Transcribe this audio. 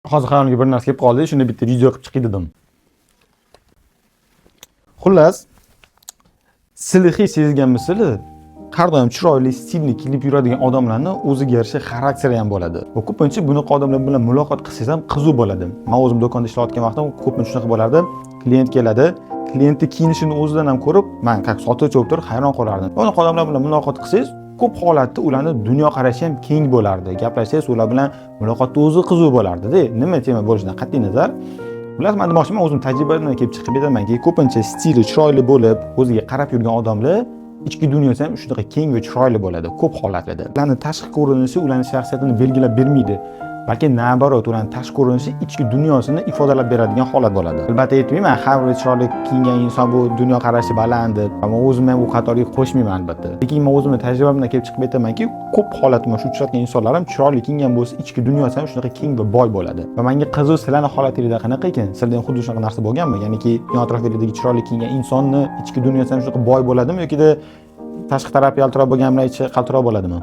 Hozir xayolimga bir narsa kelib qoldi, shunda bitta video qilib chiqay dedim. Xullas, silixiy sezganmisizlar? Har doim chiroyli, stilli kiyib yuradigan odamlarning o'ziga yarasha xarakteri ham bo'ladi. Va ko'pincha bunaqa odamlar bilan muloqot qilsangiz ham qiziq bo'ladi. Men o'zim do'konda ishlayotgan vaqtim ko'pincha shunaqa bo'lardi. Klient keladi, klientni kiyinishini o'zidan ham ko'rib, men как sotuvchi bo'lib turib hayron qolardim. Unaqa odamlar bilan muloqot qilsangiz, ko'p holatda ularning dunyoqarashi ham keng bo'lardi. Gaplashsangiz ular bilan muloqotda o'zi qiziq bo'lardi-da. Nima tema bo'lishidan qat'iy nazar, ular men demoqchiman, o'zim tajribamdan kelib chiqib aytamanki, ko'pincha stili chiroyli bo'lib, o'ziga qarab yurgan odamlar ichki dunyosi ham shunaqa keng va chiroyli bo'ladi ko'p holatlarda. Ularning tashqi ko'rinishi ularning shaxsiyatini belgilab bermaydi. Balki nabarot, ularning tashqi ko'rinishi ichki dunyosini ifodalab beradigan holat bo'ladi. Albatta aytmayman, har bir chiroyli kiyingan inson bu dunyoqarashi baland deb, ammo o'zim ham bu qatorga qo'shmayman albatta. Lekin men o'zimning tajribamdan kelib chiqib aytamanki, ko'p holatda mana shu uchratgan insonlar ham chiroyli kiyingan bo'lsa, ichki dunyosi ham shunaqa keng va boy bo'ladi. Va menga qiziq, sizlarning holatingizda qanaqa ekan? Sizlarda ham xuddi shunaqa narsa bo'lganmi? Ya'niki, yon atrofingizda chiroyli kiyingan insonni ichki dunyosi ham shunaqa boy bo'ladimi yoki tashqi tarafi yaltiroq bo'lganlar ichi qaltiroq bo'ladimi?